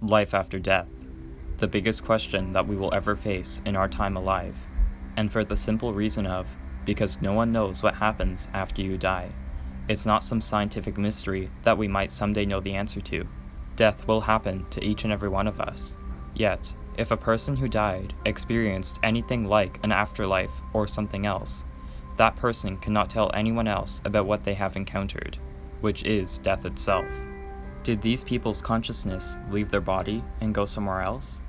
Life after death, the biggest question that we will ever face in our time alive, and for the simple reason of, because no one knows what happens after you die. It's not some scientific mystery that we might someday know the answer to. Death will happen to each and every one of us. Yet, if a person who died experienced anything like an afterlife or something else, that person cannot tell anyone else about what they have encountered, which is death itself. Did these people's consciousness leave their body and go somewhere else?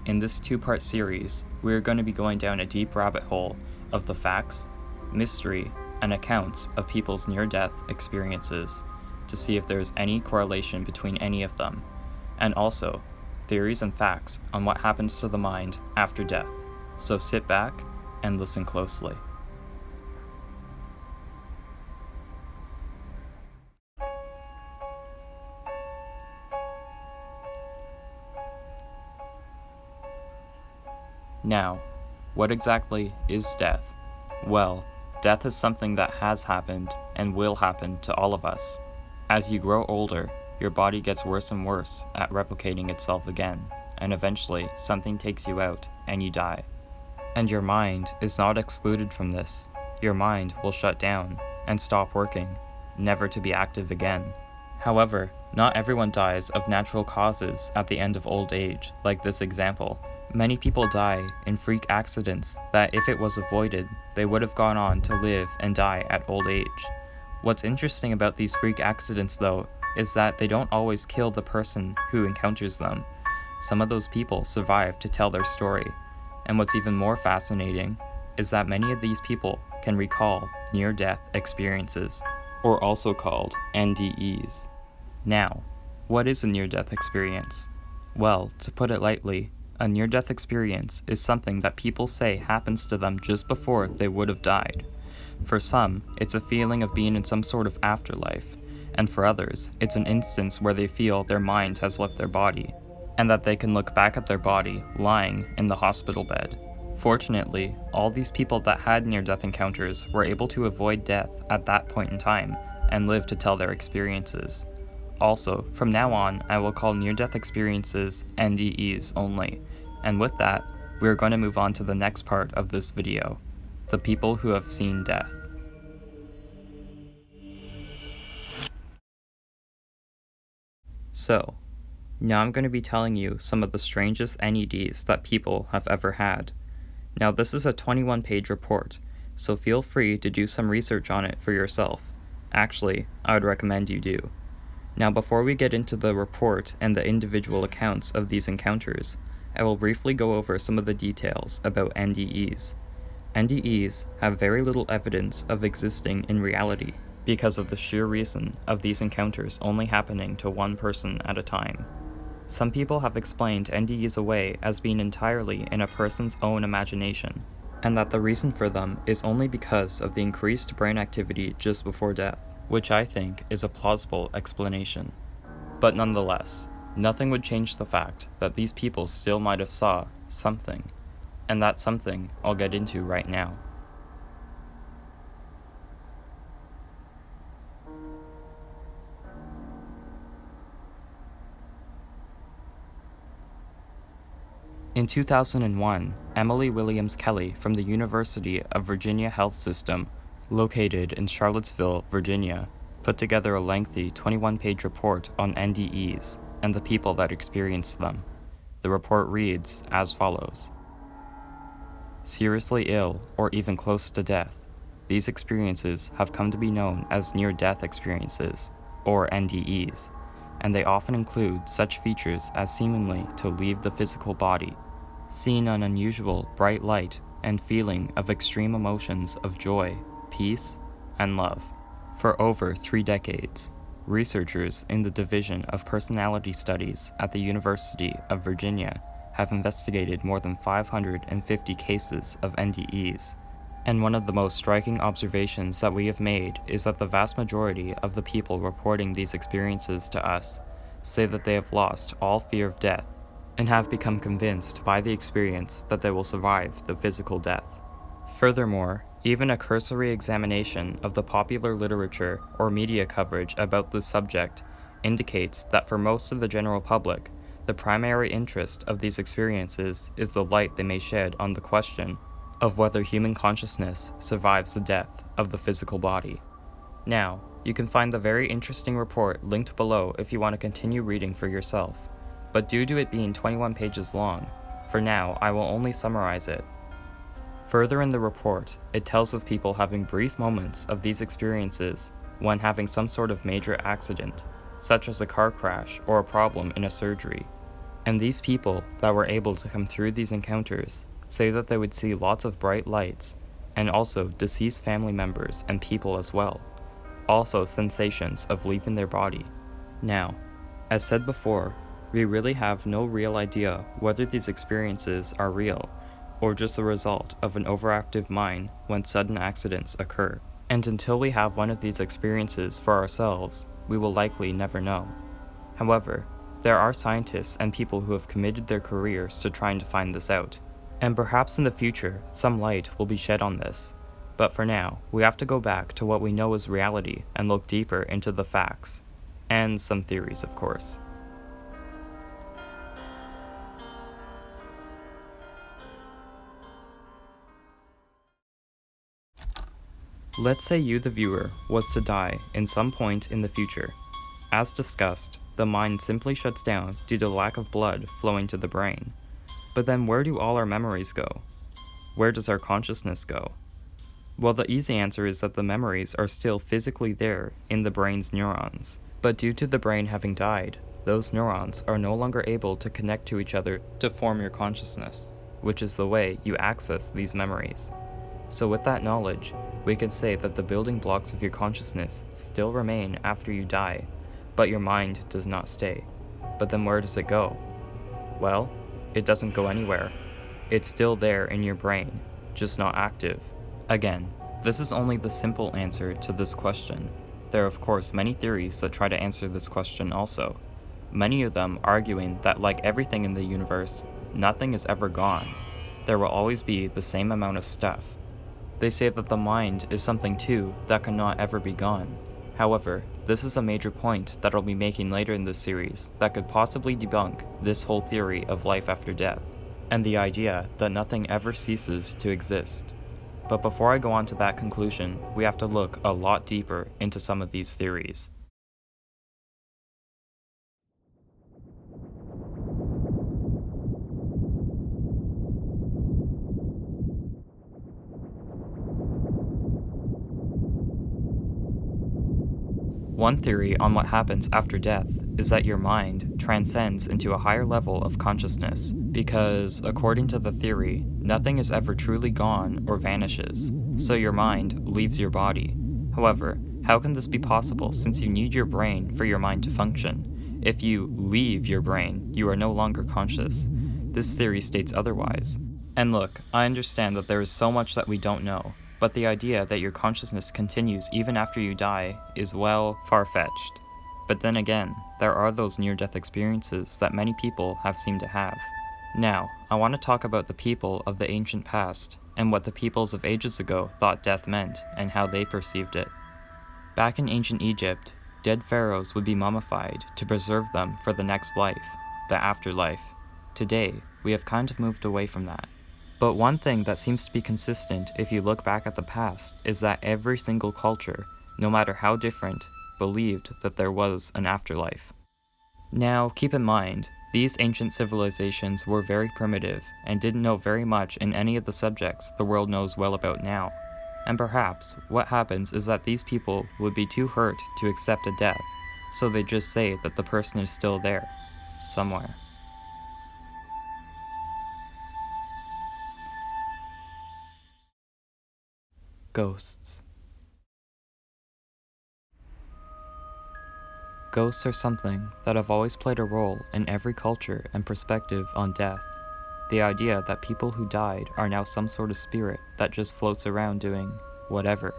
In this two-part series, we are going to be going down a deep rabbit hole of the facts, mystery, and accounts of people's near-death experiences to see if there is any correlation between any of them, and also theories and facts on what happens to the mind after death. So sit back and listen closely. Now, what exactly is death? Well, death is something that has happened and will happen to all of us. As you grow older, your body gets worse and worse at replicating itself again, and eventually something takes you out and you die. And your mind is not excluded from this. Your mind will shut down and stop working, never to be active again. However, not everyone dies of natural causes at the end of old age, like this example. Many people die in freak accidents that if it was avoided, they would have gone on to live and die at old age. What's interesting about these freak accidents though, is that they don't always kill the person who encounters them. Some of those people survive to tell their story. And what's even more fascinating is that many of these people can recall near-death experiences, or also called NDEs. Now, what is a near-death experience? Well, to put it lightly, a near-death experience is something that people say happens to them just before they would have died. For some, it's a feeling of being in some sort of afterlife, and for others, it's an instance where they feel their mind has left their body, and that they can look back at their body lying in the hospital bed. Fortunately, all these people that had near-death encounters were able to avoid death at that point in time, and live to tell their experiences. Also, from now on, I will call near-death experiences NDEs only. And with that, we are going to move on to the next part of this video, the people who have seen death. So, now I'm going to be telling you some of the strangest NEDs that people have ever had. Now this is a 21-page report, so feel free to do some research on it for yourself. Actually, I would recommend you do. Now before we get into the report and the individual accounts of these encounters, I will briefly go over some of the details about NDEs. NDEs have very little evidence of existing in reality because of the sheer reason of these encounters only happening to one person at a time. Some people have explained NDEs away as being entirely in a person's own imagination, and that the reason for them is only because of the increased brain activity just before death, which I think is a plausible explanation. But nonetheless, nothing would change the fact that these people still might have saw something, and that something I'll get into right now. In 2001, Emily Williams Kelly from the University of Virginia Health System, located in Charlottesville, Virginia, put together a lengthy 21-page report on NDEs and the people that experienced them. The report reads as follows. Seriously ill or even close to death, these experiences have come to be known as near-death experiences, or NDEs, and they often include such features as seemingly to leave the physical body, seeing an unusual bright light, and feeling of extreme emotions of joy, peace, and love. For over 3 decades, researchers in the Division of Personality Studies at the University of Virginia have investigated more than 550 cases of NDEs, and one of the most striking observations that we have made is that the vast majority of the people reporting these experiences to us say that they have lost all fear of death and have become convinced by the experience that they will survive the physical death. Furthermore, even a cursory examination of the popular literature or media coverage about this subject indicates that for most of the general public, The primary interest of these experiences is the light they may shed on the question of whether human consciousness survives the death of the physical body. Now, you can find the very interesting report linked below if you want to continue reading for yourself, but due to it being 21 pages long, for now I will only summarize it. Further in the report, it tells of people having brief moments of these experiences when having some sort of major accident, such as a car crash or a problem in a surgery. And these people that were able to come through these encounters say that they would see lots of bright lights, and also deceased family members and people as well. Also sensations of leaving their body. Now, as said before, we really have no real idea whether these experiences are real, or just the result of an overactive mind when sudden accidents occur. And until we have one of these experiences for ourselves, we will likely never know. However, there are scientists and people who have committed their careers to trying to find this out, and perhaps in the future some light will be shed on this. But for now, we have to go back to what we know is reality and look deeper into the facts, and some theories, of course. Let's say you, the viewer, was to die in some point in the future. As discussed, the mind simply shuts down due to lack of blood flowing to the brain. But then where do all our memories go? Where does our consciousness go? Well, the easy answer is that the memories are still physically there in the brain's neurons. But due to the brain having died, those neurons are no longer able to connect to each other to form your consciousness, which is the way you access these memories. So with that knowledge, we can say that the building blocks of your consciousness still remain after you die, but your mind does not stay. But then where does it go? Well, it doesn't go anywhere. It's still there in your brain, just not active. Again, this is only the simple answer to this question. There are of course many theories that try to answer this question also. Many of them arguing that like everything in the universe, nothing is ever gone. There will always be the same amount of stuff. They say that the mind is something too that cannot ever be gone. However, this is a major point that I'll be making later in this series that could possibly debunk this whole theory of life after death, and the idea that nothing ever ceases to exist. But before I go on to that conclusion, we have to look a lot deeper into some of these theories. One theory on what happens after death is that your mind transcends into a higher level of consciousness, because, according to the theory, nothing is ever truly gone or vanishes, so your mind leaves your body. However, how can this be possible since you need your brain for your mind to function? If you leave your brain, you are no longer conscious. This theory states otherwise. And look, I understand that there is so much that we don't know, but the idea that your consciousness continues even after you die is, well, far-fetched. But then again, there are those near-death experiences that many people have seemed to have. Now, I want to talk about the people of the ancient past, and what the peoples of ages ago thought death meant, and how they perceived it. Back in ancient Egypt, dead pharaohs would be mummified to preserve them for the next life, the afterlife. Today, we have kind of moved away from that. But one thing that seems to be consistent if you look back at the past is that every single culture, no matter how different, believed that there was an afterlife. Now, keep in mind, these ancient civilizations were very primitive and didn't know very much in any of the subjects the world knows well about now. And perhaps what happens is that these people would be too hurt to accept a death, so they just say that the person is still there, somewhere. Ghosts. Ghosts are something that have always played a role in every culture and perspective on death. The idea that people who died are now some sort of spirit that just floats around doing whatever.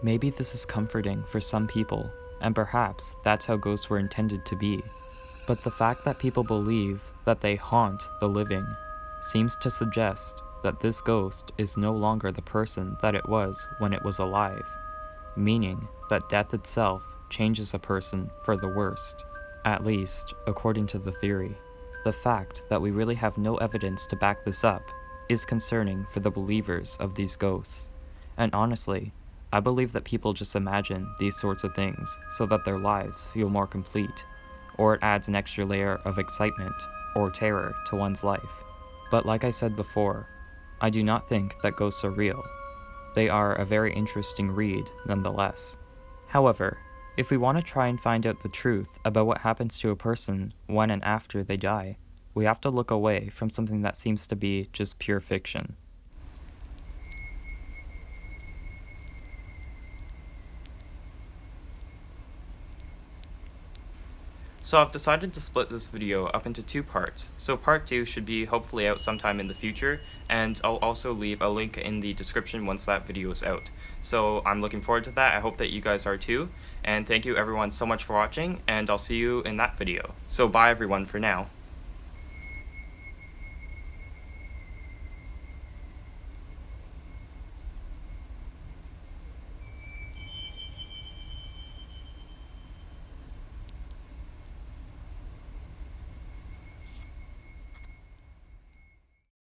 Maybe this is comforting for some people, and perhaps that's how ghosts were intended to be. But the fact that people believe that they haunt the living seems to suggest that this ghost is no longer the person that it was when it was alive, meaning that death itself changes a person for the worst, at least according to the theory. The fact that we really have no evidence to back this up is concerning for the believers of these ghosts. And honestly, I believe that people just imagine these sorts of things so that their lives feel more complete, or it adds an extra layer of excitement or terror to one's life. But like I said before, I do not think that ghosts are real. They are a very interesting read nonetheless. However, if we want to try and find out the truth about what happens to a person when and after they die, we have to look away from something that seems to be just pure fiction. So I've decided to split this video up into two parts. So part 2 should be hopefully out sometime in the future, and I'll also leave a link in the description once that video is out. So I'm looking forward to that. I hope that you guys are too, and thank you everyone so much for watching, and I'll see you in that video. So bye everyone for now.